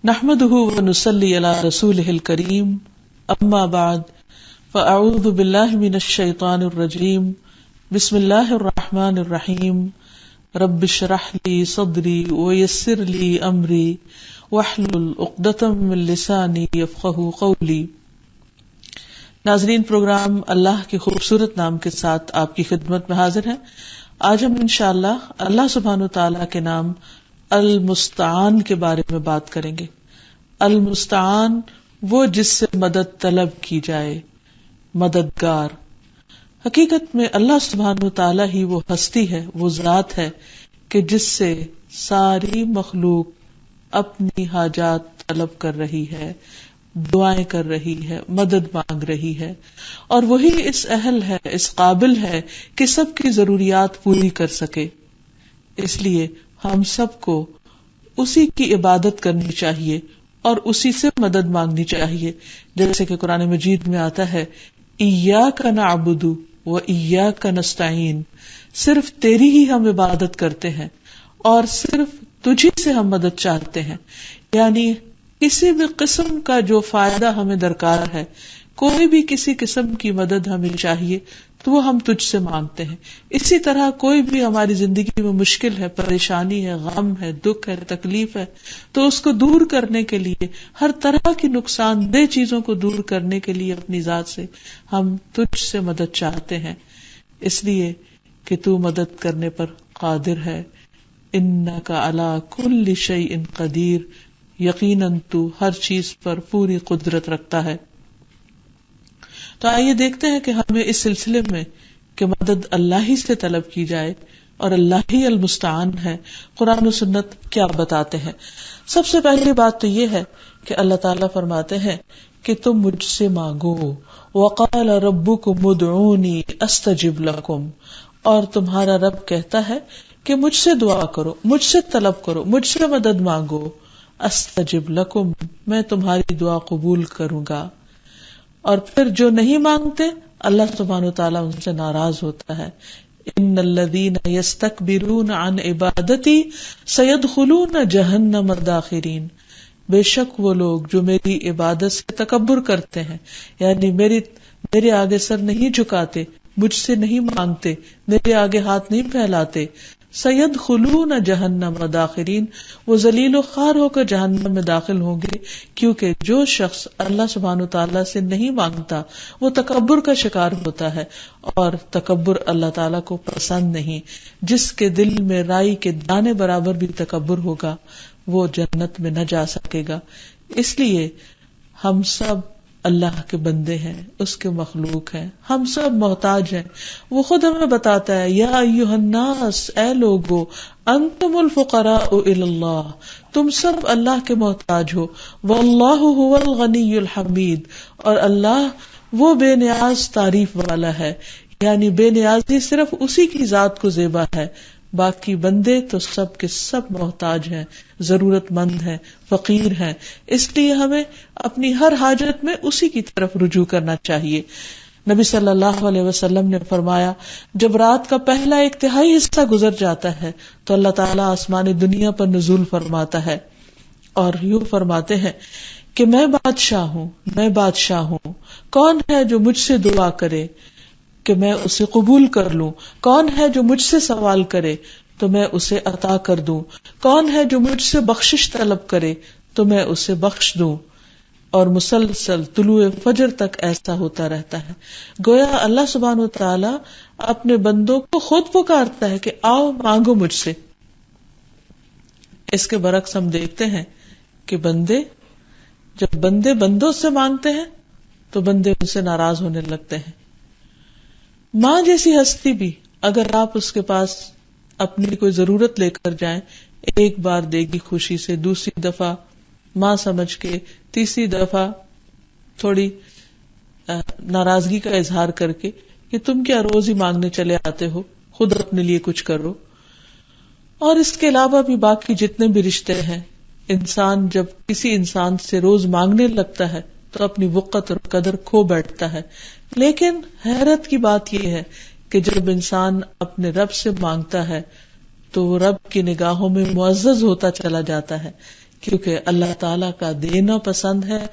نحمده ونصلي على رسوله الكريم اما بعد فاعوذ بالله من الشيطان الرجيم بسم الله الرحمن الرحيم رب اشرح لي صدري ويسر لي امري واحلل عقدة من لساني يفقهوا قولي۔ ناظرین، پروگرام اللہ کے خوبصورت نام کے ساتھ آپ کی خدمت میں حاضر ہیں۔ آج ہم انشاءاللہ اللہ سبحانہ وتعالی کے نام المستعان کے بارے میں بات کریں گے۔ المستعان وہ جس سے مدد طلب کی جائے، مددگار۔ حقیقت میں اللہ سبحانہ وتعالی ہی وہ ہستی ہے، وہ ذات ہے کہ جس سے ساری مخلوق اپنی حاجات طلب کر رہی ہے، دعائیں کر رہی ہے، مدد مانگ رہی ہے، اور وہی اس اہل ہے، اس قابل ہے کہ سب کی ضروریات پوری کر سکے۔ اس لیے ہم سب کو اسی کی عبادت کرنی چاہیے اور اسی سے مدد مانگنی چاہیے، جیسے کہ قرآن مجید میں آتا ہے ایاک نعبد و ایاک نستعین، صرف تیری ہی ہم عبادت کرتے ہیں اور صرف تجھی سے ہم مدد چاہتے ہیں۔ یعنی کسی بھی قسم کا جو فائدہ ہمیں درکار ہے، کوئی بھی کسی قسم کی مدد ہمیں چاہیے تو وہ ہم تجھ سے مانگتے ہیں۔ اسی طرح کوئی بھی ہماری زندگی میں مشکل ہے، پریشانی ہے، غم ہے، دکھ ہے، تکلیف ہے، تو اس کو دور کرنے کے لیے، ہر طرح کی نقصان دہ چیزوں کو دور کرنے کے لیے اپنی ذات سے ہم تجھ سے مدد چاہتے ہیں، اس لیے کہ تو مدد کرنے پر قادر ہے۔ انک علی کل شیء قدیر، یقیناً تو ہر چیز پر پوری قدرت رکھتا ہے۔ تو آئیے دیکھتے ہیں کہ ہمیں اس سلسلے میں کہ مدد اللہ ہی سے طلب کی جائے اور اللہ ہی المستعان ہے، قرآن و سنت کیا بتاتے ہیں۔ سب سے پہلی بات تو یہ ہے کہ اللہ تعالیٰ فرماتے ہیں کہ تم مجھ سے مانگو، وقال ربکم ادعونی استجب لکم، اور تمہارا رب کہتا ہے کہ مجھ سے دعا کرو، مجھ سے طلب کرو، مجھ سے مدد مانگو، استجب لکم، میں تمہاری دعا قبول کروں گا۔ اور پھر جو نہیں مانگتے، اللہ سبحانہ وتعالیٰ ان سے ناراض ہوتا ہے۔ ان الذین یستکبرون عن عبادتی سیدخلون جہنم داخرین، بے شک وہ لوگ جو میری عبادت سے تکبر کرتے ہیں، یعنی میرے آگے سر نہیں جھکاتے، مجھ سے نہیں مانگتے، میرے آگے ہاتھ نہیں پھیلاتے، سیدخلون جہنم داخرین، وہ ذلیل و خوار ہو کر جہنم میں داخل ہوں گے، کیونکہ جو شخص اللہ سبحانہ وتعالیٰ سے نہیں مانگتا وہ تکبر کا شکار ہوتا ہے، اور تکبر اللہ تعالیٰ کو پسند نہیں۔ جس کے دل میں رائی کے دانے برابر بھی تکبر ہوگا وہ جنت میں نہ جا سکے گا۔ اس لیے ہم سب اللہ کے بندے ہیں، اس کے مخلوق ہیں، ہم سب محتاج ہیں۔ وہ خود ہمیں بتاتا ہے یا ایھا الناس، اے لوگو، انتم الفقراء الی اللہ، تم سب اللہ کے محتاج ہو، واللہ هو الغنی الحمید، اور اللہ وہ بے نیاز تعریف والا ہے، یعنی بے نیازی صرف اسی کی ذات کو زیبا ہے، باقی بندے تو سب کے سب محتاج ہیں، ضرورت مند ہیں، فقیر ہیں۔ اس لیے ہمیں اپنی ہر حاجت میں اسی کی طرف رجوع کرنا چاہیے۔ نبی صلی اللہ علیہ وسلم نے فرمایا، جب رات کا پہلا 1/3 حصہ گزر جاتا ہے تو اللہ تعالیٰ آسمان دنیا پر نزول فرماتا ہے اور یوں فرماتے ہیں کہ میں بادشاہ ہوں، میں بادشاہ ہوں، کون ہے جو مجھ سے دعا کرے کہ میں اسے قبول کر لوں، کون ہے جو مجھ سے سوال کرے تو میں اسے عطا کر دوں، کون ہے جو مجھ سے بخشش طلب کرے تو میں اسے بخش دوں، اور مسلسل طلوع فجر تک ایسا ہوتا رہتا ہے۔ گویا اللہ سبحانہ وتعالی اپنے بندوں کو خود پکارتا ہے کہ آؤ مانگو مجھ سے۔ اس کے برعکس ہم دیکھتے ہیں کہ جب بندے بندوں سے مانگتے ہیں تو بندے ان سے ناراض ہونے لگتے ہیں۔ ماں جیسی ہستی بھی اگر آپ اس کے پاس اپنی کوئی ضرورت لے کر جائیں، ایک بار دے گی خوشی سے، دوسری دفعہ ماں سمجھ کے، تیسری دفعہ تھوڑی ناراضگی کا اظہار کر کے کہ تم کیا روز ہی مانگنے چلے آتے ہو، خود اپنے لیے کچھ کرو۔ اور اس کے علاوہ بھی باقی جتنے بھی رشتے ہیں، انسان جب کسی انسان سے روز مانگنے لگتا ہے تو اپنی وقت اور قدر کھو بیٹھتا ہے۔ لیکن حیرت کی بات یہ ہے کہ جب انسان اپنے رب سے مانگتا ہے تو وہ رب کی نگاہوں میں معزز ہوتا چلا جاتا ہے، کیونکہ اللہ تعالیٰ کا دینا پسند ہے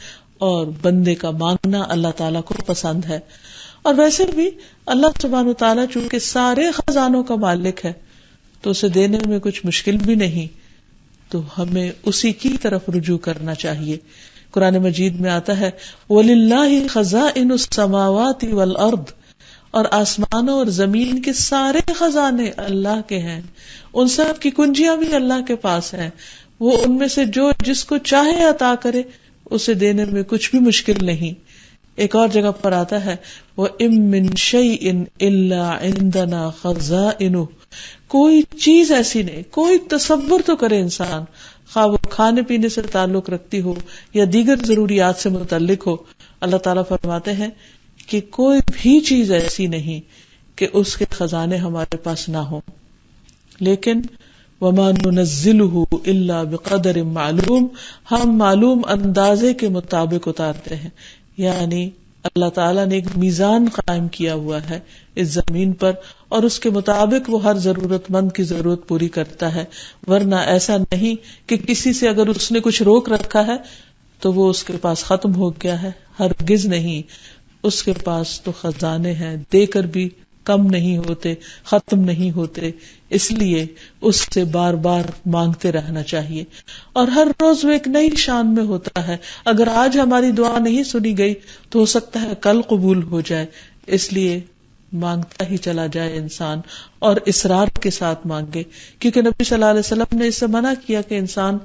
اور بندے کا مانگنا اللہ تعالیٰ کو پسند ہے. اور ویسے بھی اللہ سبحانہ وتعالیٰ چونکہ سارے خزانوں کا مالک ہے تو اسے دینے میں کچھ مشکل بھی نہیں، تو ہمیں اسی کی طرف رجوع کرنا چاہیے. قرآن مجید میں آتا ہے وَلِلَّهِ خَزَائِنُ السَّمَاوَاتِ وَالْأَرْضِ، اور آسمانوں اور زمین کے سارے خزانے اللہ کے ہیں، ان سب کی کنجیاں بھی اللہ کے پاس ہیں. وہ ان میں سے جو جس کو چاہے عطا کرے، اسے دینے میں کچھ بھی مشکل نہیں. ایک اور جگہ پر آتا ہے وَإِن مِّن شَيْءٍ إِلَّا عِندَنَا خَزَائِنُهُ، کوئی چیز ایسی نہیں، کوئی تصور تو کرے انسان، خواہ وہ کھانے پینے سے تعلق رکھتی ہو یا دیگر ضروریات سے متعلق ہو. اللہ تعالیٰ فرماتے ہیں کہ کوئی بھی چیز ایسی نہیں کہ اس کے خزانے ہمارے پاس نہ ہوں، لیکن وَمَا نُنَزِّلُهُ إِلَّا بِقَدَرٍ مَعْلُومٍ، ہم معلوم اندازے کے مطابق اتارتے ہیں. یعنی اللہ تعالیٰ نے ایک میزان قائم کیا ہوا ہے اس زمین پر، اور اس کے مطابق وہ ہر ضرورت مند کی ضرورت پوری کرتا ہے. ورنہ ایسا نہیں کہ کسی سے اگر اس نے کچھ روک رکھا ہے تو وہ اس کے پاس ختم ہو گیا ہے، ہرگز نہیں. اس کے پاس تو خزانے ہیں، دے کر بھی کم نہیں ہوتے، ختم نہیں ہوتے. اس لیے اس سے بار بار مانگتے رہنا چاہیے، اور ہر روز وہ ایک نئی شان میں ہوتا ہے. اگر آج ہماری دعا نہیں سنی گئی تو ہو سکتا ہے کل قبول ہو جائے. اس لیے مانگتا ہی چلا جائے انسان، اور اصرار کے ساتھ مانگے، کیونکہ نبی صلی اللہ علیہ وسلم نے اس سے منع کیا کہ انسان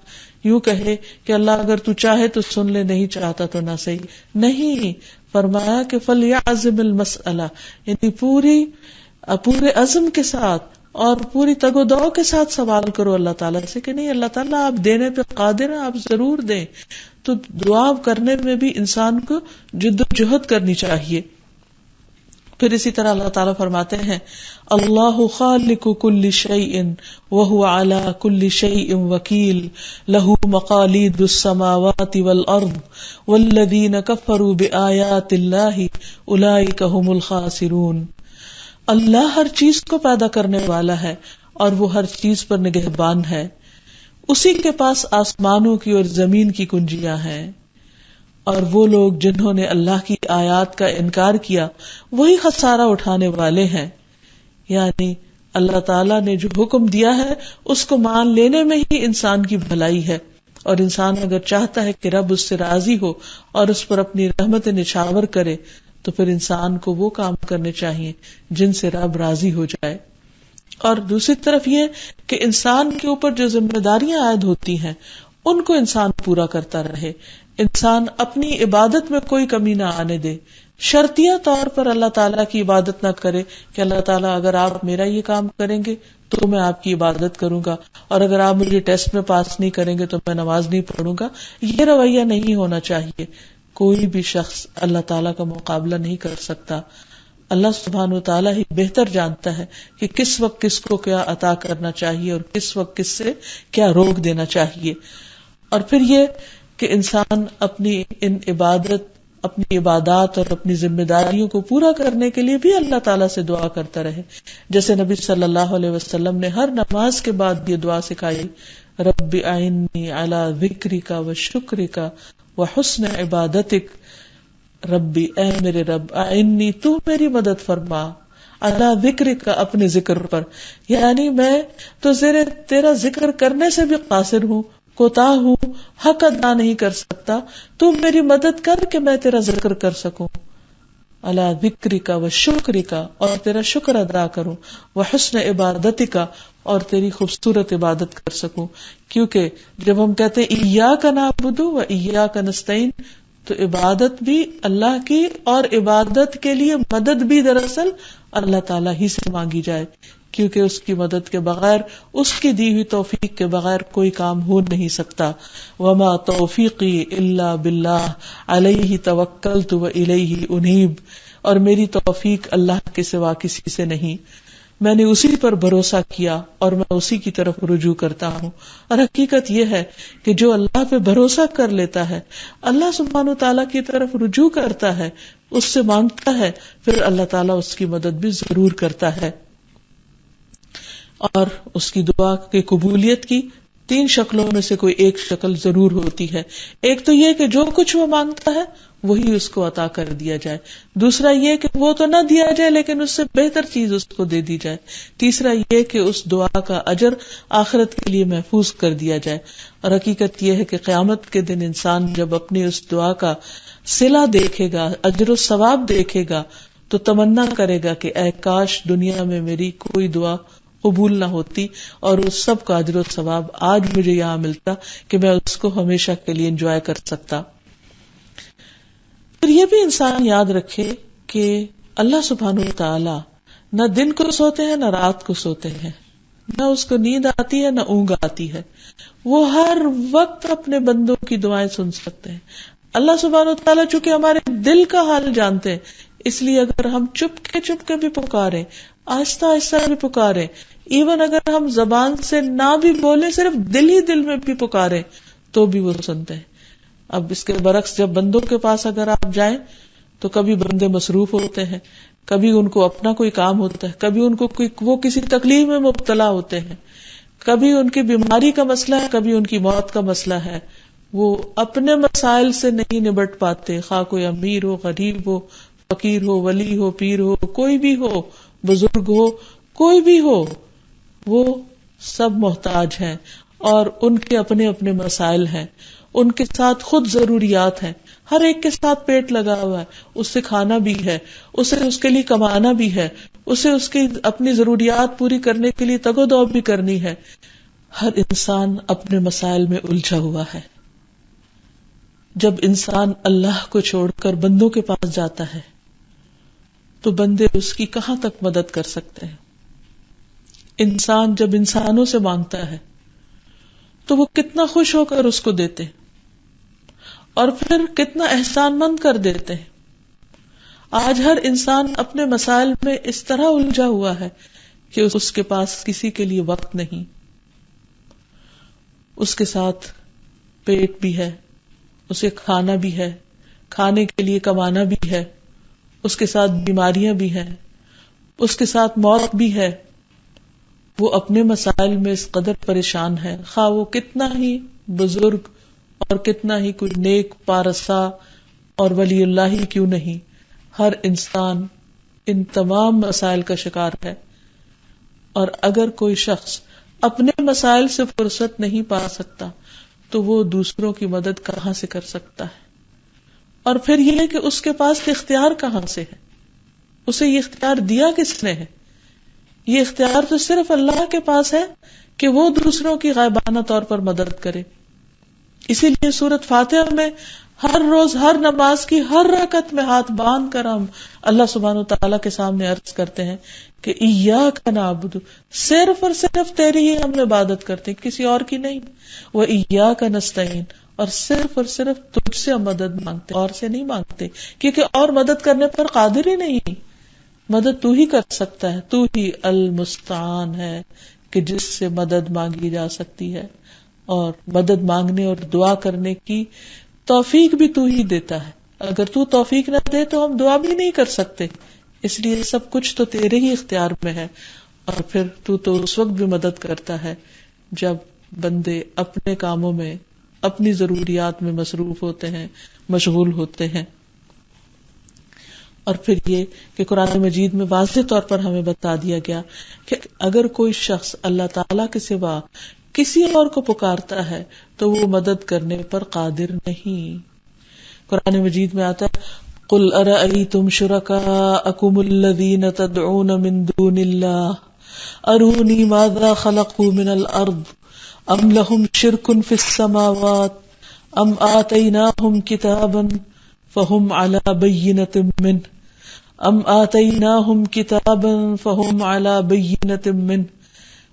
یوں کہے کہ اللہ اگر تو چاہے تو سن لے، نہیں چاہتا تو نہ صحیح. نہیں، فرمایا کہ فَلْيَعْزِمِ الْمَسْأَلَةَ، یعنی پورے عزم کے ساتھ اور پوری تگ و دو کے ساتھ سوال کرو اللہ تعالیٰ سے کہ نہیں اللہ تعالیٰ آپ دینے پہ قادر ہیں، آپ ضرور دیں. تو دعا کرنے میں بھی انسان کو جد و جہد کرنی چاہیے. پھر اسی طرح اللہ تعالیٰ فرماتے ہیں اللہ خالق کل شیء وهو على كل شیء وکیل له مقالید السماوات والارض والذین کفروا بآیات اللہ اولئک هم الخاسرون. اللہ ہر چیز کو پیدا کرنے والا ہے اور وہ ہر چیز پر نگہبان ہے. اسی کے پاس آسمانوں کی اور زمین کی کنجیاں ہیں، اور وہ لوگ جنہوں نے اللہ کی آیات کا انکار کیا وہی خسارہ اٹھانے والے ہیں. یعنی اللہ تعالیٰ نے جو حکم دیا ہے اس کو مان لینے میں ہی انسان کی بھلائی ہے، اور انسان اگر چاہتا ہے کہ رب اس سے راضی ہو اور اس پر اپنی رحمت نچھاور کرے تو پھر انسان کو وہ کام کرنے چاہیے جن سے رب راضی ہو جائے. اور دوسری طرف یہ کہ انسان کے اوپر جو ذمہ داریاں عائد ہوتی ہیں ان کو انسان پورا کرتا رہے، انسان اپنی عبادت میں کوئی کمی نہ آنے دے. شرطیہ طور پر اللہ تعالیٰ کی عبادت نہ کرے کہ اللہ تعالیٰ اگر آپ میرا یہ کام کریں گے تو میں آپ کی عبادت کروں گا، اور اگر آپ مجھے ٹیسٹ میں پاس نہیں کریں گے تو میں نماز نہیں پڑھوں گا. یہ رویہ نہیں ہونا چاہیے. کوئی بھی شخص اللہ تعالیٰ کا مقابلہ نہیں کر سکتا. اللہ سبحانہ وتعالیٰ ہی بہتر جانتا ہے کہ کس وقت کس کو کیا عطا کرنا چاہیے اور کس وقت کس سے کیا روک دینا چاہیے. اور پھر یہ کہ انسان اپنی اپنی عبادات اور اپنی ذمہ داریوں کو پورا کرنے کے لیے بھی اللہ تعالیٰ سے دعا کرتا رہے. جیسے نبی صلی اللہ علیہ وسلم نے ہر نماز کے بعد یہ دعا سکھائی، رب اعنی علی ذکرک و شکرک و حسن عبادتک. ربی، اے میرے رب، اعنی، تو میری مدد فرما، علی ذکرک، اپنے ذکر پر. یعنی میں تو تیرا ذکر کرنے سے بھی قاصر ہوں، کوتاہ ہوں، حق ادا نہیں کر سکتا. تو میری مدد کر کہ میں تیرا ذکر کر سکوں. علی ذکرک و شکرک، اور تیرا شکر ادا کروں، و حسن عبادتک، اور تیری خوبصورت عبادت کر سکوں. کیونکہ جب ہم کہتے ہیں ایاک نعبد و ایاک نستعین، تو عبادت بھی اللہ کی، اور عبادت کے لیے مدد بھی دراصل اللہ تعالیٰ ہی سے مانگی جائے، کیونکہ اس کی مدد کے بغیر، اس کی دی ہوئی توفیق کے بغیر کوئی کام ہو نہیں سکتا. وما توفیقی الا باللہ علیہ توکلت و الیہ انیب. اور میری توفیق اللہ کے سوا کسی سے نہیں، میں نے اسی پر بھروسہ کیا اور میں اسی کی طرف رجوع کرتا ہوں. اور حقیقت یہ ہے کہ جو اللہ پہ بھروسہ کر لیتا ہے، اللہ سبحانہ و تعالیٰ کی طرف رجوع کرتا ہے، اس سے مانگتا ہے، پھر اللہ تعالیٰ اس کی مدد بھی ضرور کرتا ہے. اور اس کی دعا کی قبولیت کی 3 شکلوں میں سے کوئی ایک شکل ضرور ہوتی ہے. ایک تو یہ کہ جو کچھ وہ مانگتا ہے وہی اس کو عطا کر دیا جائے. دوسرا یہ کہ وہ تو نہ دیا جائے لیکن اس سے بہتر چیز اس کو دے دی جائے. تیسرا یہ کہ اس دعا کا اجر آخرت کے لیے محفوظ کر دیا جائے. اور حقیقت یہ ہے کہ قیامت کے دن انسان جب اپنی اس دعا کا صلہ دیکھے گا، اجر و ثواب دیکھے گا، تو تمنا کرے گا کہ اے کاش دنیا میں میری کوئی دعا قبول نہ ہوتی اور اس سب کا اجر و ثواب آج مجھے یہاں ملتا کہ میں اس کو ہمیشہ کے لیے انجوائے کر سکتا. پھر یہ بھی انسان یاد رکھے کہ اللہ سبحانہ وتعالی نہ دن کو سوتے ہیں نہ رات کو سوتے ہیں، نہ اس کو نیند آتی ہے نہ اونگ آتی ہے. وہ ہر وقت اپنے بندوں کی دعائیں سن سکتے ہیں. اللہ سبحانہ وتعالی چونکہ ہمارے دل کا حال جانتے ہیں، اس لیے اگر ہم چپ کے بھی پکاریں، آہستہ آہستہ بھی پکاریں، ایون اگر ہم زبان سے نہ بھی بولیں، صرف دل ہی دل میں بھی پکاریں تو بھی وہ سنتے ہیں. اب اس کے برعکس جب بندوں کے پاس اگر آپ جائیں تو کبھی بندے مصروف ہوتے ہیں، کبھی ان کو اپنا کوئی کام ہوتا ہے، کبھی ان کو وہ کسی تکلیف میں مبتلا ہوتے ہیں، کبھی ان کی بیماری کا مسئلہ ہے، کبھی ان کی موت کا مسئلہ ہے. وہ اپنے مسائل سے نہیں نبٹ پاتے، خواہ کوئی امیر ہو، غریب ہو، فقیر ہو، ولی ہو، پیر ہو، کوئی بھی ہو، بزرگ ہو، کوئی بھی ہو، وہ سب محتاج ہیں اور ان کے اپنے اپنے مسائل ہیں. ان کے ساتھ خود ضروریات ہیں. ہر ایک کے ساتھ پیٹ لگا ہوا ہے، اس سے کھانا بھی ہے، اسے اس کے لیے کمانا بھی ہے، اسے اس کی اپنی ضروریات پوری کرنے کے لیے تگ و دو بھی کرنی ہے. ہر انسان اپنے مسائل میں الجھا ہوا ہے. جب انسان اللہ کو چھوڑ کر بندوں کے پاس جاتا ہے تو بندے اس کی کہاں تک مدد کر سکتے ہیں. انسان جب انسانوں سے مانگتا ہے تو وہ کتنا خوش ہو کر اس کو دیتے اور پھر کتنا احسان مند کر دیتے ہیں. آج ہر انسان اپنے مسائل میں اس طرح الجھا ہوا ہے کہ اس کے پاس کسی کے لیے وقت نہیں. اس کے ساتھ پیٹ بھی ہے، اسے کھانا بھی ہے، کھانے کے لیے کمانا بھی ہے، اس کے ساتھ بیماریاں بھی ہیں، اس کے ساتھ موت بھی ہے. وہ اپنے مسائل میں اس قدر پریشان ہے، خواہ وہ کتنا ہی بزرگ اور کتنا ہی کوئی نیک پارسا اور ولی اللہ ہی کیوں نہیں. ہر انسان ان تمام مسائل کا شکار ہے. اور اگر کوئی شخص اپنے مسائل سے فرصت نہیں پا سکتا تو وہ دوسروں کی مدد کہاں سے کر سکتا ہے. اور پھر یہ ہے کہ اس کے پاس اختیار کہاں سے ہے، اسے یہ اختیار دیا کس نے ہے. یہ اختیار تو صرف اللہ کے پاس ہے کہ وہ دوسروں کی غائبانہ طور پر مدد کرے. اسی لیے سورۃ فاتحہ میں ہر روز ہر نماز کی ہر رکعت میں ہاتھ باندھ کر ہم اللہ سبحانہ وتعالی کے سامنے عرض کرتے ہیں کہ ایاک نعبد، صرف اور صرف تیری ہی ہم عبادت کرتے ہیں، کسی اور کی نہیں. وایاک نستعین، اور صرف تجھ سے ہم مدد مانگتے، اور سے نہیں مانگتے، کیونکہ اور مدد کرنے پر قادر ہی نہیں. مدد تو ہی کر سکتا ہے، تو ہی المستعان ہے کہ جس سے مدد مانگی جا سکتی ہے. اور مدد مانگنے اور دعا کرنے کی توفیق بھی تو ہی دیتا ہے. اگر تو توفیق نہ دے تو ہم دعا بھی نہیں کر سکتے. اس لیے سب کچھ تو تیرے ہی اختیار میں ہے. اور پھر تو اس وقت بھی مدد کرتا ہے جب بندے اپنے کاموں میں، اپنی ضروریات میں مصروف ہوتے ہیں، مشغول ہوتے ہیں. اور پھر یہ کہ قرآن مجید میں واضح طور پر ہمیں بتا دیا گیا کہ اگر کوئی شخص اللہ تعالی کے سوا کسی اور کو پکارتا ہے تو وہ مدد کرنے پر قادر نہیں. قرآن مجید میں آتا ہے قُلْ أَرَأَيْتُمْ شُرَكَاءَكُمُ الَّذِينَ تَدْعُونَ مِن دُونِ اللَّهِ أَرُونِي مَاذَا خَلَقُوا مِنَ الْأَرْضِ أَمْ لَهُمْ شِرْكٌ فِي السَّمَاوَاتِ أَمْ آتَيْنَاهُمْ كِتَابًا فَهُمْ عَلَى بَيِّنَةٍ مِّنْهُ أَمْ آتَيْنَاهُمْ كِتَابًا فَهُمْ عَلَى بَيِّنَةٍ مِّنْهُ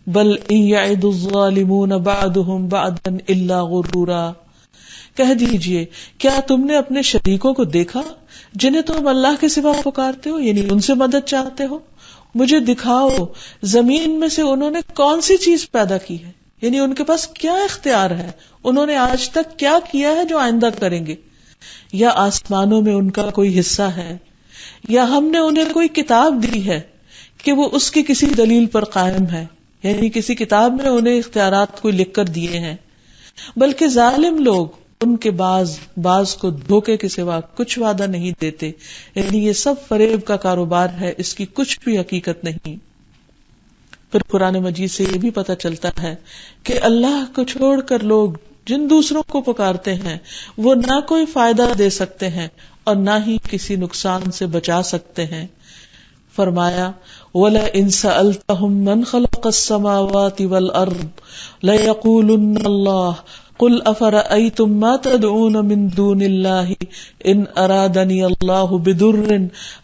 بل ان يعد الظالمون بعضهم بعضا الا غرورا. کہہ دیجئے کیا تم نے اپنے شریکوں کو دیکھا جنہیں تم اللہ کے سوا پکارتے ہو، یعنی ان سے مدد چاہتے ہو؟ مجھے دکھاؤ زمین میں سے انہوں نے کون سی چیز پیدا کی ہے، یعنی ان کے پاس کیا اختیار ہے، انہوں نے آج تک کیا کیا ہے جو آئندہ کریں گے، یا آسمانوں میں ان کا کوئی حصہ ہے، یا ہم نے انہیں کوئی کتاب دی ہے کہ وہ اس کی کسی دلیل پر قائم ہے. یعنی کسی کتاب میں انہیں اختیارات کو لکھ کر دیے ہیں، بلکہ ظالم لوگ ان کے بعض کو دھوکے کے سوا کچھ وعدہ نہیں دیتے، یعنی یہ سب فریب کا کاروبار ہے، اس کی کچھ بھی حقیقت نہیں۔ پھر قرآن مجید سے یہ بھی پتہ چلتا ہے کہ اللہ کو چھوڑ کر لوگ جن دوسروں کو پکارتے ہیں وہ نہ کوئی فائدہ دے سکتے ہیں اور نہ ہی کسی نقصان سے بچا سکتے ہیں۔ فرمایا وَلَئِن سَأَلْتَهُم مَّنْ خَلَقَ السَّمَاوَاتِ وَالْأَرْضَ لَيَقُولُنَّ اللَّهُ قُلْ أَفَرَأَيْتُم مَّا تَدْعُونَ مِن دُونِ اللَّهِ إِنْ أَرَادَنِيَ اللَّهُ بِضُرٍّ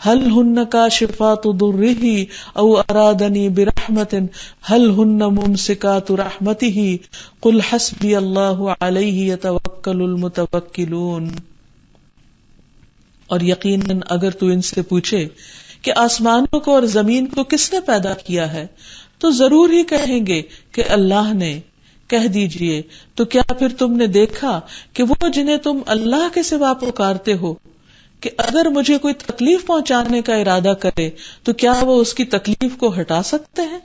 هَلْ هُنَّ كَاشِفَاتُ ضُرِّهِ أَوْ أَرَادَنِي بِرَحْمَةٍ هَلْ هُنَّ مُمْسِكَاتُ رَحْمَتِهِ قُلْ حَسْبِيَ اللَّهُ عَلَيْهِ يَتَوَكَّلُ الْمُتَوَكِّلُونَ۔ اور یقیناً اگر تو ان سے پوچھے کہ آسمانوں کو اور زمین کو کس نے پیدا کیا ہے تو ضرور ہی کہیں گے کہ اللہ نے۔ کہہ دیجئے تو کیا پھر تم نے دیکھا کہ وہ جنہیں تم اللہ کے سوا پکارتے ہو کہ اگر مجھے کوئی تکلیف پہنچانے کا ارادہ کرے تو کیا وہ اس کی تکلیف کو ہٹا سکتے ہیں؟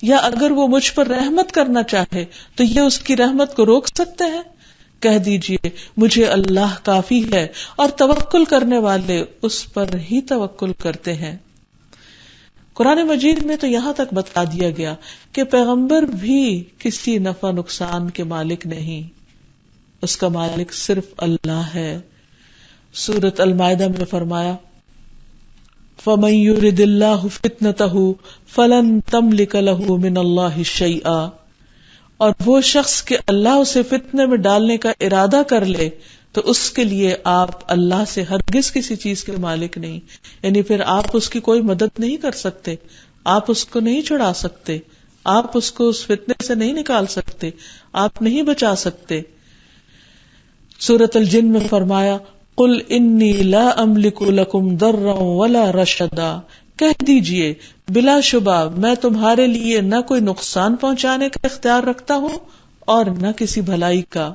یا اگر وہ مجھ پر رحمت کرنا چاہے تو یہ اس کی رحمت کو روک سکتے ہیں؟ کہہ دیجئے مجھے اللہ کافی ہے اور توکل کرنے والے اس پر ہی توکل کرتے ہیں۔ قرآن مجید میں تو یہاں تک بتا دیا گیا کہ پیغمبر بھی کسی نفع نقصان کے مالک نہیں، اس کا مالک صرف اللہ ہے۔ سورۃ المائدہ میں فرمایا فَمَن يُرِدِ اللَّهُ فِتْنَتَهُ فَلَن تَمْلِكَ لَهُ مِنَ اللَّهِ شَيْئًا، اور وہ شخص کہ اللہ اسے فتنے میں ڈالنے کا ارادہ کر لے تو اس کے لیے آپ اللہ سے ہرگز کسی چیز کے مالک نہیں، یعنی پھر آپ اس کی کوئی مدد نہیں کر سکتے، آپ اس کو نہیں چھڑا سکتے، آپ اس کو اس فتنے سے نہیں نکال سکتے، آپ نہیں بچا سکتے۔ سورۃ الجن میں فرمایا قل انی لا املک لکم ضرا ولا رشدا، کہہ دیجئے بلا شبہ میں تمہارے لیے نہ کوئی نقصان پہنچانے کا اختیار رکھتا ہوں اور نہ کسی بھلائی کا۔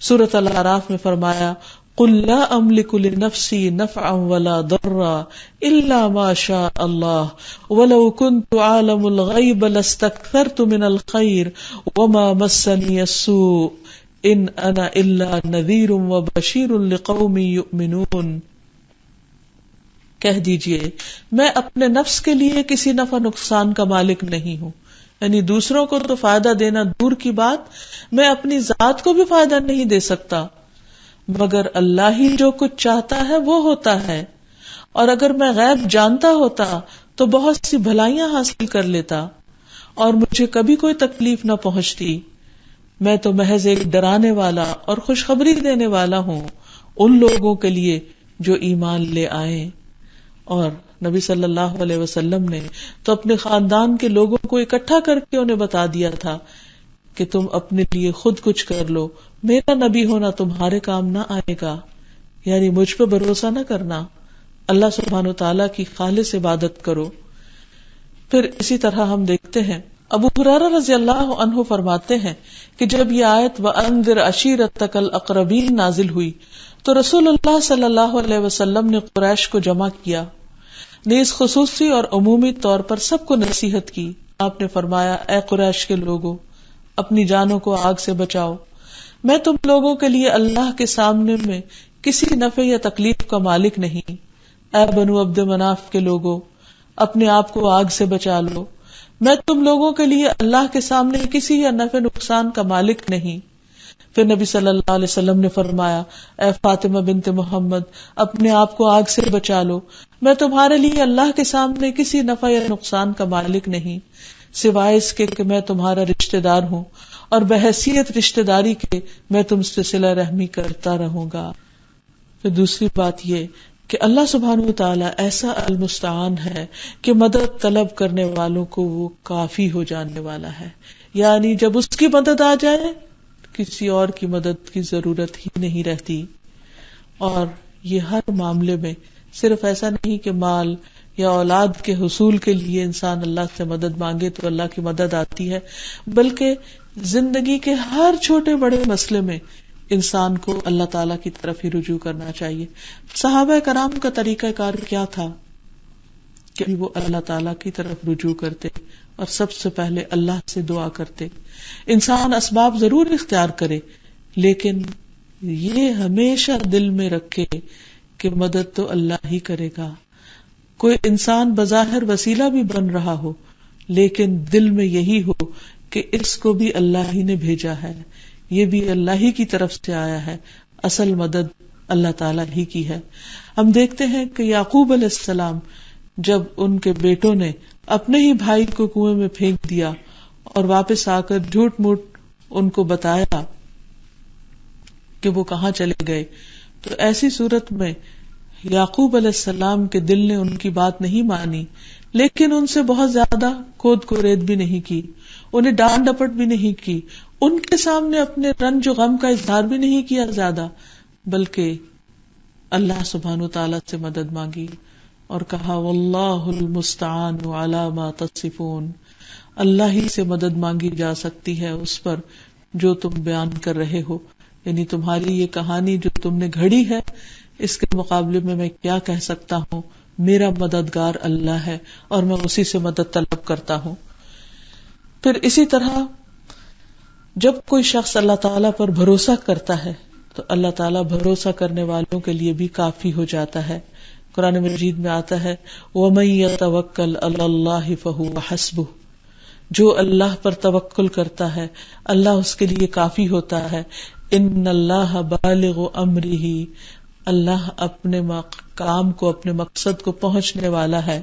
سورۃ الاعراف میں فرمایا قل لا املک لنفسی نفعا ولا ضرا الا ما شاء اللہ ولو كنت اعلم الغیب لاستکثرت من الخیر وما مسنی السوء ان انا الا نذیر وبشیر لقوم یؤمنون۔ کہہ دیجئے میں اپنے نفس کے لیے کسی نفع نقصان کا مالک نہیں ہوں، یعنی دوسروں کو تو فائدہ دینا دور کی بات، میں اپنی ذات کو بھی فائدہ نہیں دے سکتا، مگر اللہ ہی جو کچھ چاہتا ہے وہ ہوتا ہے، اور اگر میں غیب جانتا ہوتا تو بہت سی بھلائیاں حاصل کر لیتا اور مجھے کبھی کوئی تکلیف نہ پہنچتی۔ میں تو محض ایک ڈرانے والا اور خوشخبری دینے والا ہوں ان لوگوں کے لیے جو ایمان لے آئیں۔ اور نبی صلی اللہ علیہ وسلم نے تو اپنے خاندان کے لوگوں کو اکٹھا کر کے انہیں بتا دیا تھا کہ تم اپنے لیے خود کچھ کر لو، میرا نبی ہونا تمہارے کام نہ آئے گا، یعنی مجھ پہ بھروسہ نہ کرنا، اللہ سبحانہ و تعالیٰ کی خالص عبادت کرو۔ پھر اسی طرح ہم دیکھتے ہیں ابو ہریرہ رضی اللہ عنہ فرماتے ہیں کہ جب یہ آیت وَأَنذِرْ عَشِيرَتَكَ الْأَقْرَبِينَ نازل ہوئی تو رسول اللہ صلی اللہ علیہ وسلم نے قریش کو جمع کیا، نیز خصوصی اور عمومی طور پر سب کو نصیحت کی۔ آپ نے فرمایا اے قریش کے لوگو، اپنی جانوں کو آگ سے بچاؤ، میں تم لوگوں کے لیے اللہ کے سامنے میں کسی نفع یا تکلیف کا مالک نہیں۔ اے بنو عبد مناف کے لوگو، اپنے آپ کو آگ سے بچا لو، میں تم لوگوں کے لیے اللہ کے سامنے کسی یا نفع نقصان کا مالک نہیں۔ پھر نبی صلی اللہ علیہ وسلم نے فرمایا اے فاطمہ بنت محمد، اپنے آپ کو آگ سے بچا لو، میں تمہارے لیے اللہ کے سامنے کسی نفع یا نقصان کا مالک نہیں، سوائے اس کے کہ میں تمہارا رشتہ دار ہوں اور بحیثیت رشتہ داری کے میں تم سے صلہ رحمی کرتا رہوں گا۔ پھر دوسری بات یہ کہ اللہ سبحانہ و تعالیٰ ایسا المستعان ہے کہ مدد طلب کرنے والوں کو وہ کافی ہو جانے والا ہے، یعنی جب اس کی مدد آ جائے کسی اور کی مدد کی ضرورت ہی نہیں رہتی۔ اور یہ ہر معاملے میں صرف ایسا نہیں کہ مال یا اولاد کے حصول کے لیے انسان اللہ سے مدد مانگے تو اللہ کی مدد آتی ہے، بلکہ زندگی کے ہر چھوٹے بڑے مسئلے میں انسان کو اللہ تعالیٰ کی طرف ہی رجوع کرنا چاہیے۔ صحابہ کرام کا طریقہ کار کیا تھا کہ وہ اللہ تعالیٰ کی طرف رجوع کرتے اور سب سے پہلے اللہ سے دعا کرتے. انسان اسباب ضرور اختیار کرے، لیکن یہ ہمیشہ دل میں رکھے کہ مدد تو اللہ ہی کرے گا. کوئی انسان بظاہر وسیلہ بھی بن رہا ہو، لیکن دل میں یہی ہو کہ اس کو بھی اللہ ہی نے بھیجا ہے، یہ بھی اللہ ہی کی طرف سے آیا ہے، اصل مدد اللہ تعالیٰ ہی کی ہے. ہم دیکھتے ہیں کہ یعقوب علیہ السلام جب ان کے بیٹوں نے اپنے ہی بھائی کو کنویں میں پھینک دیا اور واپس آ کر جھوٹ موٹ ان کو بتایا کہ وہ کہاں چلے گئے، تو ایسی صورت میں یعقوب علیہ السلام کے دل نے ان کی بات نہیں مانی، لیکن ان سے بہت زیادہ کھود کورید بھی نہیں کی، انہیں ڈانٹ ڈپٹ بھی نہیں کی، ان کے سامنے اپنے رنج و غم کا اظہار بھی نہیں کیا زیادہ، بلکہ اللہ سبحانہ وتعالی سے مدد مانگی اور کہا واللہ المستعان علی ما تصفون. اللہ ہی سے مدد مانگی جا سکتی ہے اس پر جو تم بیان کر رہے ہو، یعنی تمہاری یہ کہانی جو تم نے گھڑی ہے اس کے مقابلے میں کیا کہہ سکتا ہوں. میرا مددگار اللہ ہے اور میں اسی سے مدد طلب کرتا ہوں. پھر اسی طرح جب کوئی شخص اللہ تعالیٰ پر بھروسہ کرتا ہے تو اللہ تعالیٰ بھروسہ کرنے والوں کے لیے بھی کافی ہو جاتا ہے. قرآن مجید میں آتا ہے وَمَن يَتَوَكَّلْ عَلَى اللَّهِ فَهُوَ حَسْبُهُ، جو اللہ پر توکل کرتا ہے اللہ اس کے لیے کافی ہوتا ہے. ان اللہ بالغ امرہ، اللہ اپنے کام کو، اپنے مقصد کو پہنچنے والا ہے.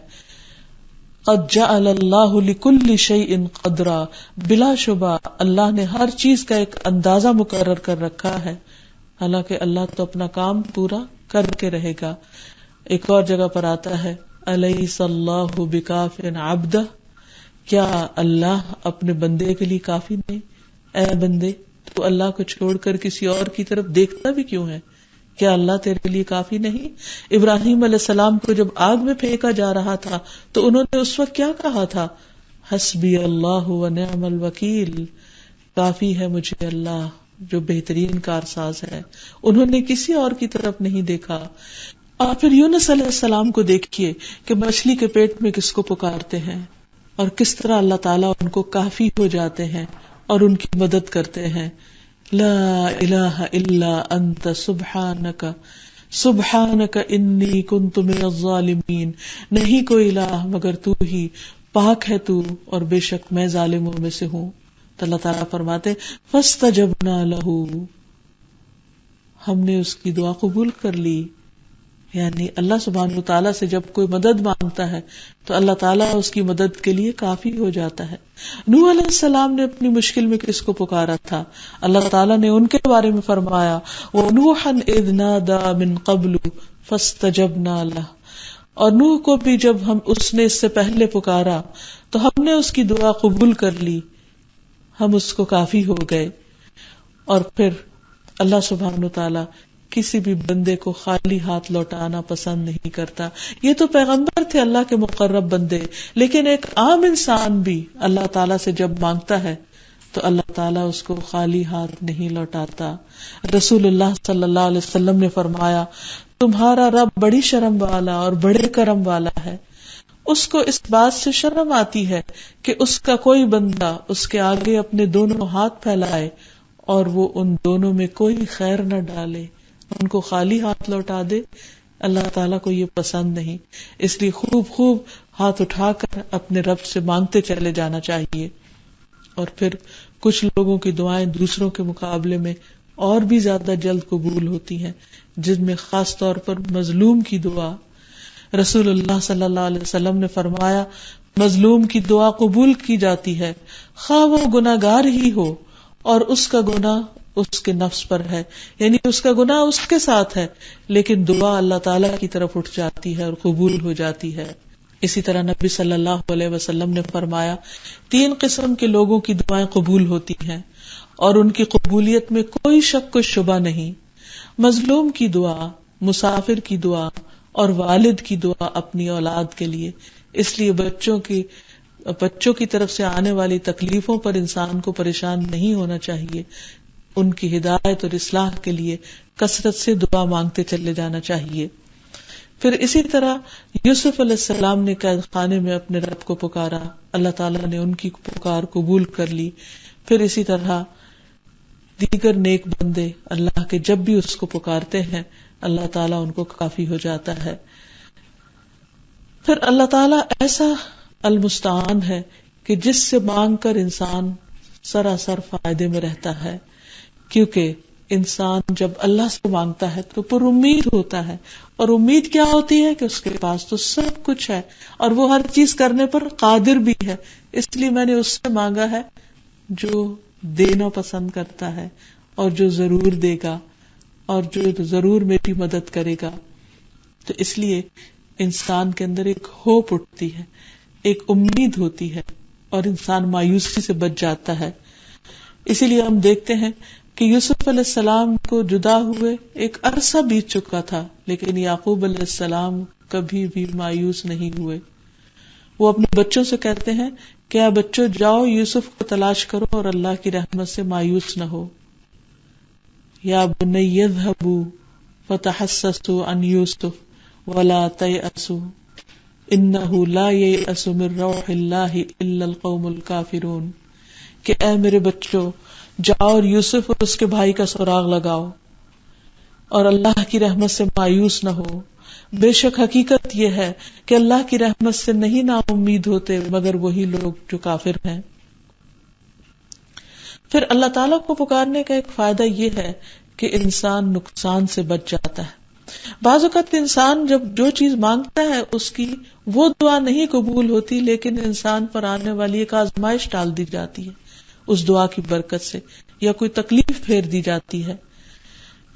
قد جعل اللہ لکل شیء قدرا، بلا شبہ اللہ نے ہر چیز کا ایک اندازہ مقرر کر رکھا ہے. حالانکہ اللہ تو اپنا کام پورا کر کے رہے گا. ایک اور جگہ پر آتا ہے الیس اللہ بکاف عبدہ، کیا اللہ اپنے بندے کے لیے کافی نہیں؟ اے بندے تو اللہ کو چھوڑ کر کسی اور کی طرف دیکھتا بھی کیوں ہے؟ کیا اللہ تیرے لیے کافی نہیں؟ ابراہیم علیہ السلام کو جب آگ میں پھینکا جا رہا تھا تو انہوں نے اس وقت کیا کہا تھا؟ حسبی اللہ ونعم الوکیل، کافی ہے مجھے اللہ جو بہترین کارساز ہے. انہوں نے کسی اور کی طرف نہیں دیکھا. اور پھر یونس علیہ السلام کو دیکھیے کہ مچھلی کے پیٹ میں کس کو پکارتے ہیں اور کس طرح اللہ تعالیٰ ان کو کافی ہو جاتے ہیں اور ان کی مدد کرتے ہیں. لا الہ الا انت سبحانک سبحانک انی کنت من الظالمین، نہیں کوئی الہ مگر تو ہی، پاک ہے تو اور بے شک میں ظالموں میں سے ہوں. تو اللہ تعالیٰ فرماتے فاستجبنا لہ، ہم نے اس کی دعا قبول کر لی. یعنی اللہ سبحانہ وتعالیٰ سے جب کوئی مدد مانگتا ہے تو اللہ تعالیٰ اس کی مدد کے لیے کافی ہو جاتا ہے. نوح علیہ السلام نے اپنی مشکل میں کس کو پکارا تھا؟ اللہ تعالیٰ نے ان کے بارے میں فرمایا وَنُوحًا إِذْ نَادَى مِن قَبْلُ فَاسْتَجَبْنَا لَهُ، اور نوح کو بھی جب اس نے اس سے پہلے پکارا تو ہم نے اس کی دعا قبول کر لی، ہم اس کو کافی ہو گئے. اور پھر اللہ سبحانہ وتعالیٰ کسی بھی بندے کو خالی ہاتھ لوٹانا پسند نہیں کرتا. یہ تو پیغمبر تھے اللہ کے مقرب بندے، لیکن ایک عام انسان بھی اللہ تعالیٰ سے جب مانگتا ہے تو اللہ تعالیٰ اس کو خالی ہاتھ نہیں لوٹاتا. رسول اللہ صلی اللہ علیہ وسلم نے فرمایا تمہارا رب بڑی شرم والا اور بڑے کرم والا ہے. اس کو اس بات سے شرم آتی ہے کہ اس کا کوئی بندہ اس کے آگے اپنے دونوں ہاتھ پھیلائے اور وہ ان دونوں میں کوئی خیر نہ ڈالے، ان کو خالی ہاتھ لوٹا دے. اللہ تعالیٰ کو یہ پسند نہیں. اس لیے خوب ہاتھ اٹھا کر اپنے رب سے مانگتے چلے جانا چاہیے. اور پھر کچھ لوگوں کی دعائیں دوسروں کے مقابلے میں اور بھی زیادہ جلد قبول ہوتی ہیں، جن میں خاص طور پر مظلوم کی دعا. رسول اللہ صلی اللہ علیہ وسلم نے فرمایا مظلوم کی دعا قبول کی جاتی ہے خواہ وہ گناہگار ہی ہو اور اس کا گناہ اس کے نفس پر ہے، یعنی اس کا گناہ اس کے ساتھ ہے، لیکن دعا اللہ تعالیٰ کی طرف اٹھ جاتی ہے اور قبول ہو جاتی ہے. اسی طرح نبی صلی اللہ علیہ وسلم نے فرمایا 3 قسم کے لوگوں کی دعائیں قبول ہوتی ہیں اور ان کی قبولیت میں کوئی شک و شبہ نہیں. مظلوم کی دعا، مسافر کی دعا اور والد کی دعا اپنی اولاد کے لیے. اس لیے بچوں کی طرف سے آنے والی تکلیفوں پر انسان کو پریشان نہیں ہونا چاہیے. ان کی ہدایت اور اصلاح کے لیے کثرت سے دعا مانگتے چلے جانا چاہیے. پھر اسی طرح یوسف علیہ السلام نے قید خانے میں اپنے رب کو پکارا، اللہ تعالیٰ نے ان کی پکار قبول کر لی. پھر اسی طرح دیگر نیک بندے اللہ کے جب بھی اس کو پکارتے ہیں اللہ تعالیٰ ان کو کافی ہو جاتا ہے. پھر اللہ تعالیٰ ایسا المستعان ہے کہ جس سے مانگ کر انسان سراسر فائدے میں رہتا ہے، کیونکہ انسان جب اللہ سے مانگتا ہے تو پر امید ہوتا ہے، اور امید کیا ہوتی ہے کہ اس کے پاس تو سب کچھ ہے اور وہ ہر چیز کرنے پر قادر بھی ہے، اس لیے میں نے اس سے مانگا ہے جو دینا پسند کرتا ہے اور جو ضرور دے گا اور جو ضرور میری مدد کرے گا. تو اس لیے انسان کے اندر ایک ہوپ اٹھتی ہے، ایک امید ہوتی ہے، اور انسان مایوسی سے بچ جاتا ہے. اسی لیے ہم دیکھتے ہیں کہ یوسف علیہ السلام کو جدا ہوئے ایک عرصہ بیت چکا تھا، لیکن یعقوب علیہ السلام کبھی بھی مایوس نہیں ہوئے. وہ اپنے بچوں سے کہتے ہیں کہ اے بچوں جاؤ یوسف کو تلاش کرو اور اللہ کی رحمت سے مایوس نہ ہو. یا بنی اذهبوا فتحسسوا عن یوسف ولا تیأسوا انہ لا ییأس من روح اللہ الا القوم الکافرون. کہ اے میرے بچوں جاؤ اور یوسف اور اس کے بھائی کا سراغ لگاؤ اور اللہ کی رحمت سے مایوس نہ ہو. بے شک حقیقت یہ ہے کہ اللہ کی رحمت سے نہیں نا امید ہوتے مگر وہی لوگ جو کافر ہیں. پھر اللہ تعالیٰ کو پکارنے کا ایک فائدہ یہ ہے کہ انسان نقصان سے بچ جاتا ہے. بعض اوقات انسان جب جو چیز مانگتا ہے اس کی وہ دعا نہیں قبول ہوتی، لیکن انسان پر آنے والی ایک آزمائش ٹال دی جاتی ہے اس دعا کی برکت سے، یا کوئی تکلیف پھیر دی جاتی ہے.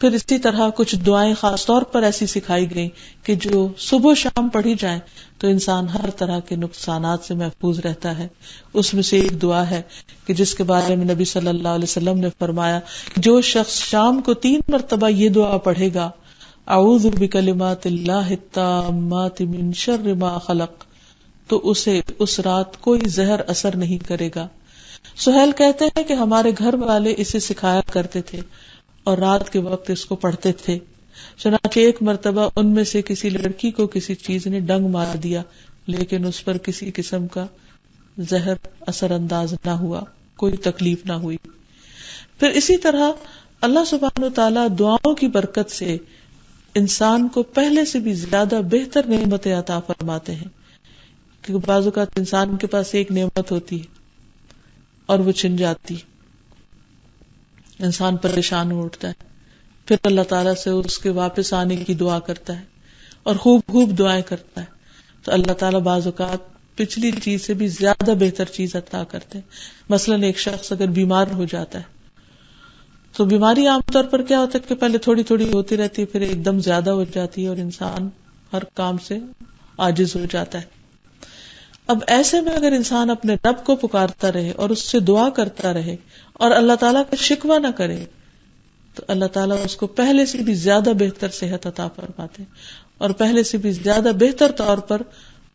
پھر اسی طرح کچھ دعائیں خاص طور پر ایسی سکھائی گئیں کہ جو صبح شام پڑھی جائیں تو انسان ہر طرح کے نقصانات سے محفوظ رہتا ہے. اس میں سے ایک دعا ہے کہ جس کے بارے میں نبی صلی اللہ علیہ وسلم نے فرمایا جو شخص شام کو 3 مرتبہ یہ دعا پڑھے گا اعوذ بکلمات اللہ التامات من شر ما خلق، تو اسے اس رات کوئی زہر اثر نہیں کرے گا. سہیل کہتے ہیں کہ ہمارے گھر والے اسے سکھایا کرتے تھے اور رات کے وقت اس کو پڑھتے تھے. چنانچہ ایک مرتبہ ان میں سے کسی لڑکی کو کسی چیز نے ڈنگ مار دیا، لیکن اس پر کسی قسم کا زہر اثر انداز نہ ہوا، کوئی تکلیف نہ ہوئی. پھر اسی طرح اللہ سبحانہ وتعالی دعاؤں کی برکت سے انسان کو پہلے سے بھی زیادہ بہتر نعمتیں عطا فرماتے ہیں. کیونکہ بعض اوقات انسان کے پاس ایک نعمت ہوتی ہے اور وہ چھن جاتی، انسان پریشان ہو اٹھتا ہے، پھر اللہ تعالیٰ سے اس کے واپس آنے کی دعا کرتا ہے اور خوب خوب دعائیں کرتا ہے. تو اللہ تعالیٰ بعض اوقات پچھلی چیز سے بھی زیادہ بہتر چیز عطا کرتے ہیں. مثلاً ایک شخص اگر بیمار ہو جاتا ہے تو بیماری عام طور پر کیا ہوتا ہے کہ پہلے تھوڑی تھوڑی ہوتی رہتی ہے، پھر ایک دم زیادہ ہو جاتی ہے اور انسان ہر کام سے عاجز ہو جاتا ہے. اب ایسے میں اگر انسان اپنے رب کو پکارتا رہے اور اس سے دعا کرتا رہے اور اللہ تعالیٰ کا شکوہ نہ کرے تو اللہ تعالیٰ اس کو پہلے سے بھی زیادہ بہتر صحت عطا فرماتے اور پہلے سے بھی زیادہ بہتر طور پر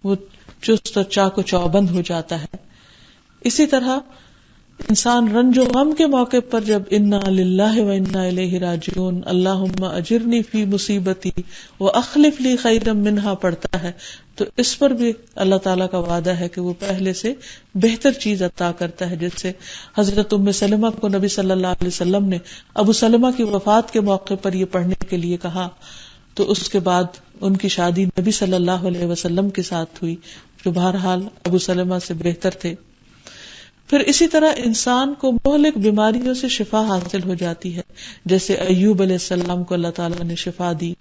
وہ چست اور چاق و چوبند ہو جاتا ہے. اسی طرح انسان رنج و غم کے موقع پر جب انا للہ و انا الیہ راجعون اللہم اجرنی فی مصیبتی واخلف لی خیرا منہا پڑھتا ہے تو اس پر بھی اللہ تعالیٰ کا وعدہ ہے کہ وہ پہلے سے بہتر چیز عطا کرتا ہے. جس سے حضرت ام سلمہ کو نبی صلی اللہ علیہ وسلم نے ابو سلمہ کی وفات کے موقع پر یہ پڑھنے کے لیے کہا تو اس کے بعد ان کی شادی نبی صلی اللہ علیہ وسلم کے ساتھ ہوئی جو بہرحال ابو سلمہ سے بہتر تھے. پھر اسی طرح انسان کو مہلک بیماریوں سے شفا حاصل ہو جاتی ہے، جیسے ایوب علیہ السلام کو اللہ تعالیٰ نے شفا دی.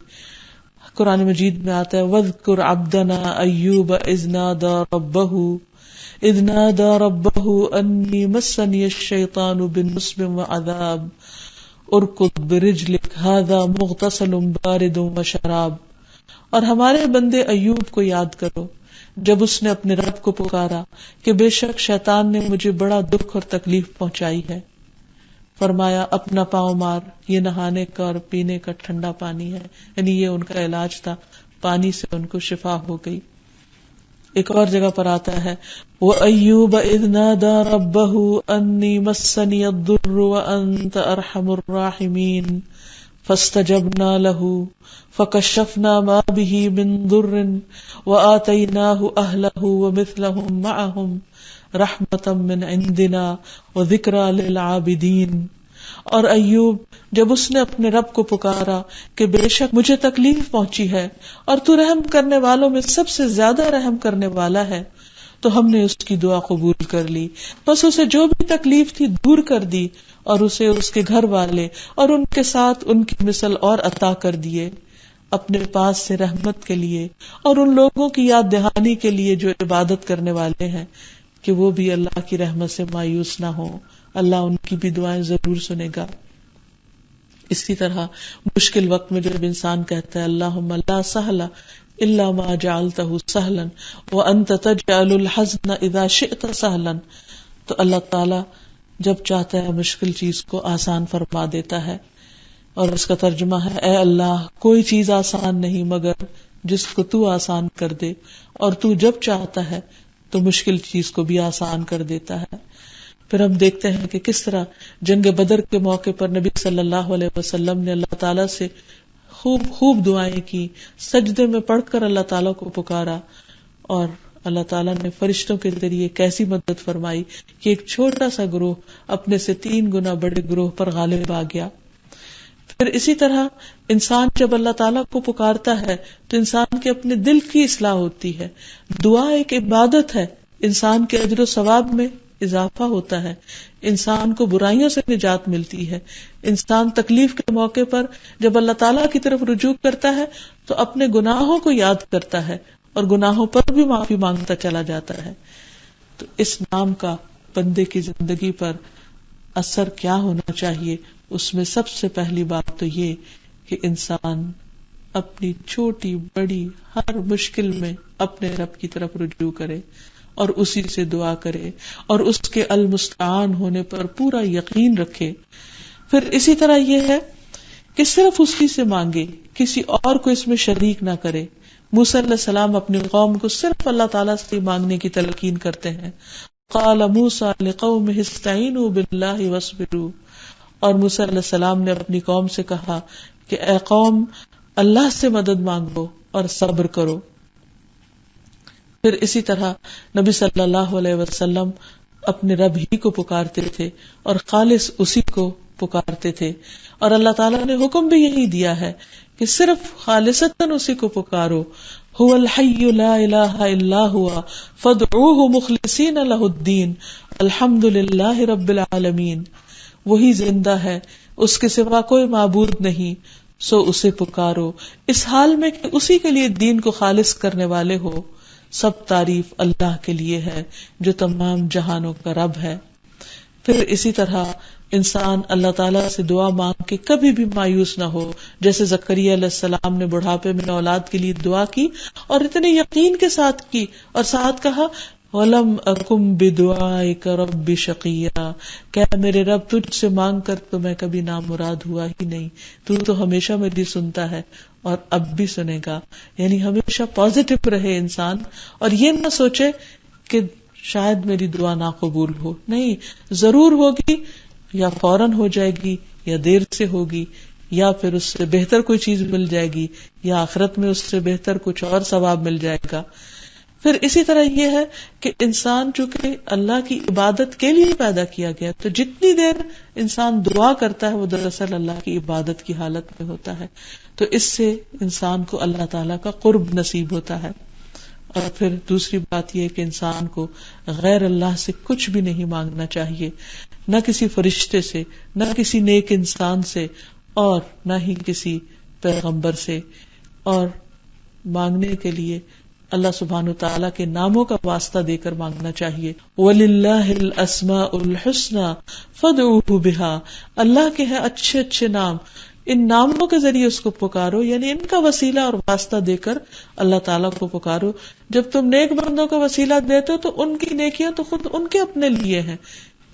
قرآن مجید میں آتا ہے وَاذْكُرْ عَبْدَنَا أَيُّوبَ إِذْ نَادَى رَبَّهُ أَنِّي مَسَّنِيَ الشَّيْطَانُ بِنُصْبٍ وَعَذَابٍ اُرْكُضْ بِرِجْلِكَ هَذَا مُغْتَسَلٌ بَارِدٌ وَشَرَابٌ. اور ہمارے بندے ایوب کو یاد کرو جب اس نے اپنے رب کو پکارا کہ بے شک شیطان نے مجھے بڑا دکھ اور تکلیف پہنچائی ہے. فرمایا اپنا پاؤں مار، یہ نہانے کا اور پینے کا ٹھنڈا پانی ہے، یعنی یہ ان کا علاج تھا، پانی سے ان کو شفا ہو گئی. ایک اور جگہ پر آتا ہے وَأَيُّوبَ إِذْ نَادَى رَبَّهُ أَنِّي مَسَّنِيَ الضُّرُّ وَأَنْتَ أَرْحَمُ الرَّاحِمِينَ فاستجبنا له فكشفنا ما به من ضر وآتيناه أهله ومثلهم معهم رحمة من عندنا وذكرى للعابدين. اور ایوب جب اس نے اپنے رب کو پکارا کہ بے شک مجھے تکلیف پہنچی ہے اور تو رحم کرنے والوں میں سب سے زیادہ رحم کرنے والا ہے، تو ہم نے اس کی دعا قبول کر لی، بس اسے جو بھی تکلیف تھی دور کر دی، اور اسے اس کے گھر والے اور ان کے ساتھ ان کی مثل اور عطا کر دیے اپنے پاس سے رحمت کے لیے اور ان لوگوں کی یاد دہانی کے لیے جو عبادت کرنے والے ہیں، کہ وہ بھی اللہ کی رحمت سے مایوس نہ ہو. اللہ ان کی بھی دعائیں ضرور سنے گا. اسی طرح مشکل وقت میں جب انسان کہتا ہے اللہم لا سہل الا ما جعلتہ سہلا وانت تجعل الحزن اذا شئت سہلا، تو اللہ تعالی جب چاہتا ہے مشکل چیز کو آسان فرما دیتا ہے. اور اس کا ترجمہ ہے اے اللہ کوئی چیز آسان نہیں مگر جس کو تو آسان کر دے، اور تو جب چاہتا ہے تو مشکل چیز کو بھی آسان کر دیتا ہے. پھر ہم دیکھتے ہیں کہ کس طرح جنگ بدر کے موقع پر نبی صلی اللہ علیہ وسلم نے اللہ تعالیٰ سے خوب دعائیں کی، سجدے میں پڑھ کر اللہ تعالیٰ کو پکارا، اور اللہ تعالیٰ نے فرشتوں کے ذریعے کیسی مدد فرمائی کہ ایک چھوٹا سا گروہ اپنے سے 3 گنا بڑے گروہ پر غالب آ گیا. پھر اسی طرح انسان جب اللہ تعالیٰ کو پکارتا ہے تو انسان کے اپنے دل کی اصلاح ہوتی ہے. دعا ایک عبادت ہے، انسان کے اجر و ثواب میں اضافہ ہوتا ہے، انسان کو برائیوں سے نجات ملتی ہے. انسان تکلیف کے موقع پر جب اللہ تعالیٰ کی طرف رجوع کرتا ہے تو اپنے گناہوں کو یاد کرتا ہے اور گناہوں پر بھی معافی مانگتا چلا جاتا ہے. تو اس نام کا بندے کی زندگی پر اثر کیا ہونا چاہیے؟ اس میں سب سے پہلی بات تو یہ کہ انسان اپنی چھوٹی بڑی ہر مشکل میں اپنے رب کی طرف رجوع کرے اور اسی سے دعا کرے اور اس کے المستعان ہونے پر پورا یقین رکھے. پھر اسی طرح یہ ہے کہ صرف اسی سے مانگے، کسی اور کو اس میں شریک نہ کرے. موسیٰ علیہ السلام اپنی قوم کو صرف اللہ تعالیٰ سے مانگنے کی تلقین کرتے ہیں. قال موسیٰ لقومہ استعینوا باللہ واصبروا، اور موسیٰ علیہ السلام نے اپنی قوم سے کہا کہ اے قوم اللہ سے مدد مانگو اور صبر کرو. پھر اسی طرح نبی صلی اللہ علیہ وسلم اپنے رب ہی کو پکارتے تھے اور خالص اسی کو پکارتے تھے، اور اللہ تعالیٰ نے حکم بھی یہی دیا ہے کہ صرف خالصتاً اسی کو پکارو. هو الحی لا الہ الا ہوا فادعوہ مخلصین لہ الدین الحمد للہ رب العالمین. وہی زندہ ہے، اس کے سوا کوئی معبود نہیں، سو اسے پکارو اس حال میں کہ اسی کے لیے دین کو خالص کرنے والے ہو. سب تعریف اللہ کے لیے ہے جو تمام جہانوں کا رب ہے. پھر اسی طرح انسان اللہ تعالیٰ سے دعا مانگ کے کبھی بھی مایوس نہ ہو، جیسے زکریا علیہ السلام نے بڑھاپے میں اولاد کے لیے دعا کی اور اتنے یقین کے ساتھ کی، اور ساتھ کہا وَلَمْ أَكُمْ بِدُعَائِكَ رَبِّ شَقِيًّا، کہ میرے رب تجھ سے مانگ کر تو میں کبھی نامراد ہوا ہی نہیں، تو ہمیشہ میری سنتا ہے اور اب بھی سنے گا. یعنی ہمیشہ پازیٹو رہے انسان، اور یہ نہ سوچے کہ شاید میری دعا نہ قبول ہو. نہیں، ضرور ہوگی، یا فوراً ہو جائے گی یا دیر سے ہوگی، یا پھر اس سے بہتر کوئی چیز مل جائے گی، یا آخرت میں اس سے بہتر کچھ اور ثواب مل جائے گا. پھر اسی طرح یہ ہے کہ انسان چونکہ اللہ کی عبادت کے لیے پیدا کیا گیا، تو جتنی دیر انسان دعا کرتا ہے وہ دراصل اللہ کی عبادت کی حالت میں ہوتا ہے. تو اس سے انسان کو اللہ تعالیٰ کا قرب نصیب ہوتا ہے. اور پھر دوسری بات یہ کہ انسان کو غیر اللہ سے کچھ بھی نہیں مانگنا چاہیے، نہ کسی فرشتے سے، نہ کسی نیک انسان سے، اور نہ ہی کسی پیغمبر سے. اور مانگنے کے لیے اللہ سبحانہ وتعالیٰ کے ناموں کا واسطہ دے کر مانگنا چاہیے. وَلِلَّهِ الْأَسْمَاءُ الْحُسْنَى فَادْعُوهُ بِهَا، اللہ کے ہیں اچھے اچھے نام، ان ناموں کے ذریعے اس کو پکارو، یعنی ان کا وسیلہ اور واسطہ دے کر اللہ تعالیٰ کو پکارو. جب تم نیک بندوں کا وسیلہ دیتے ہو تو ان کی نیکیاں تو خود ان کے اپنے لیے ہیں،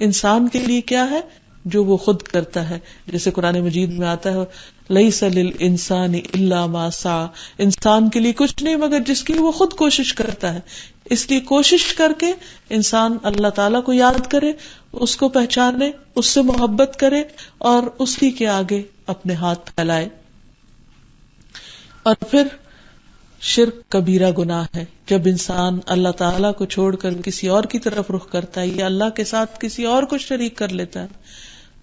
انسان کے لیے کیا ہے جو وہ خود کرتا ہے. جیسے قرآن مجید میں آتا ہے لیس للانسان الا ما سعى، انسان کے لیے کچھ نہیں مگر جس کی وہ خود کوشش کرتا ہے. اس لیے کوشش کر کے انسان اللہ تعالیٰ کو یاد کرے، اس کو پہچانے، اس سے محبت کرے اور اسی کے آگے اپنے ہاتھ پھیلائے. اور پھر شرک کبیرہ گناہ ہے. جب انسان اللہ تعالیٰ کو چھوڑ کر کسی اور کی طرف رخ کرتا ہے یا اللہ کے ساتھ کسی اور کو شریک کر لیتا ہے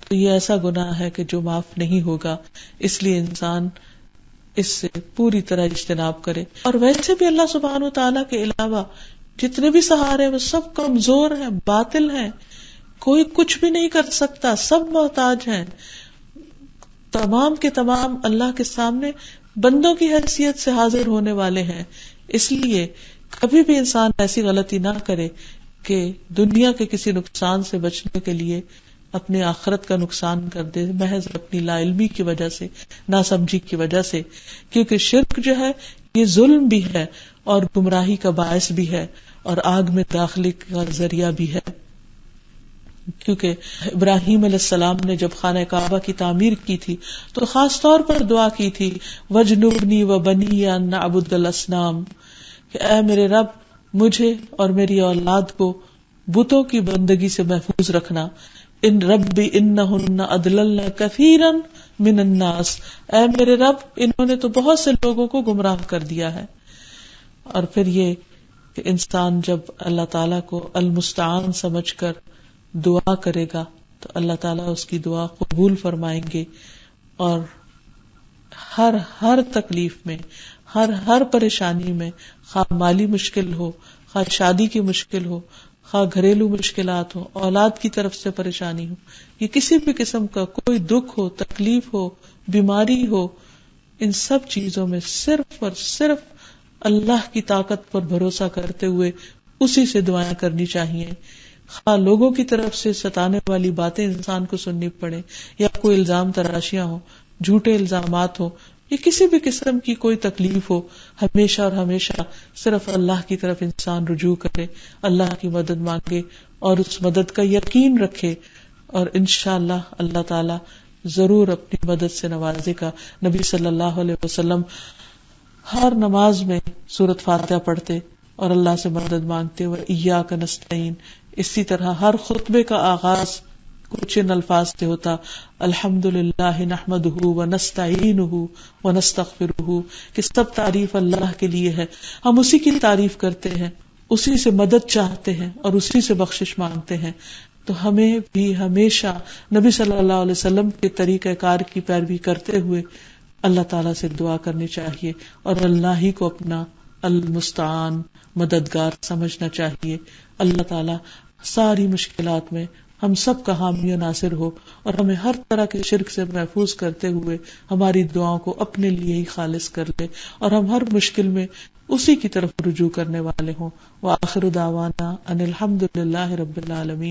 تو یہ ایسا گناہ ہے کہ جو معاف نہیں ہوگا. اس لیے انسان اس سے پوری طرح اجتناب کرے. اور ویسے بھی اللہ سبحانہ و تعالیٰ کے علاوہ جتنے بھی سہارے وہ سب کمزور ہیں، باطل ہیں، کوئی کچھ بھی نہیں کر سکتا، سب محتاج ہیں. تمام کے تمام اللہ کے سامنے بندوں کی حیثیت سے حاضر ہونے والے ہیں. اس لیے کبھی بھی انسان ایسی غلطی نہ کرے کہ دنیا کے کسی نقصان سے بچنے کے لیے اپنے آخرت کا نقصان کر دے محض اپنی لا علمی کی وجہ سے، ناسمجھی کی وجہ سے. کیونکہ شرک جو ہے یہ ظلم بھی ہے اور گمراہی کا باعث بھی ہے اور آگ میں داخلے کا ذریعہ بھی ہے. کیونکہ ابراہیم علیہ السلام نے جب خانہ کعبہ کی تعمیر کی تھی تو خاص طور پر دعا کی تھی وَجْنُبْنِي وَبَنِيَّ أَن نَعْبُدَ الْأَصْنَامَ، کہ اے میرے رب مجھے اور میری اولاد کو بتوں کی بندگی سے محفوظ رکھنا. ان ربی انہن اضللن کثیرا من الناس، اے میرے رب انہوں نے تو بہت سے لوگوں کو گمراہ کر دیا ہے. اور پھر یہ کہ انسان جب اللہ تعالیٰ کو المستعان سمجھ کر دعا کرے گا تو اللہ تعالیٰ اس کی دعا قبول فرمائیں گے. اور ہر تکلیف میں، ہر پریشانی میں، خواہ مالی مشکل ہو، خواہ شادی کی مشکل ہو، خواہ گھریلو مشکلات ہو، اولاد کی طرف سے پریشانی ہو، یہ کسی بھی قسم کا کوئی دکھ ہو، تکلیف ہو، بیماری ہو، ان سب چیزوں میں صرف اور صرف اللہ کی طاقت پر بھروسہ کرتے ہوئے اسی سے دعائیں کرنی چاہیے. خواہ لوگوں کی طرف سے ستانے والی باتیں انسان کو سننی پڑے یا کوئی الزام تراشیاں ہوں، جھوٹے الزامات ہوں، یا کسی بھی قسم کی کوئی تکلیف ہو، ہمیشہ اور ہمیشہ صرف اللہ کی طرف انسان رجوع کرے، اللہ کی مدد مانگے اور اس مدد کا یقین رکھے اور انشاءاللہ اللہ تعالی ضرور اپنی مدد سے نوازے گا. نبی صلی اللہ علیہ وسلم ہر نماز میں سورۃ فاتحہ پڑھتے اور اللہ سے مدد مانگتے ہوئے ایاک نستعین. اسی طرح ہر خطبے کا آغاز کچھ ان الفاظ سے ہوتا الحمدللہ نحمدہ ونستعینہ ونستغفرہ، کہ سب تعریف اللہ کے لیے ہے، ہم اسی کی تعریف کرتے ہیں، اسی سے مدد چاہتے ہیں اور اسی سے بخشش مانگتے ہیں. تو ہمیں بھی ہمیشہ نبی صلی اللہ علیہ وسلم کے طریقہ کار کی پیروی کرتے ہوئے اللہ تعالیٰ سے دعا کرنی چاہیے اور اللہ ہی کو اپنا المستعان مددگار سمجھنا چاہیے. اللہ تعالیٰ ساری مشکلات میں ہم سب کا حامی و ناصر ہو اور ہمیں ہر طرح کے شرک سے محفوظ کرتے ہوئے ہماری دعاؤں کو اپنے لیے ہی خالص کر لے اور ہم ہر مشکل میں اسی کی طرف رجوع کرنے والے ہوں. وآخر دعوانا ان الحمد للہ رب العالمین.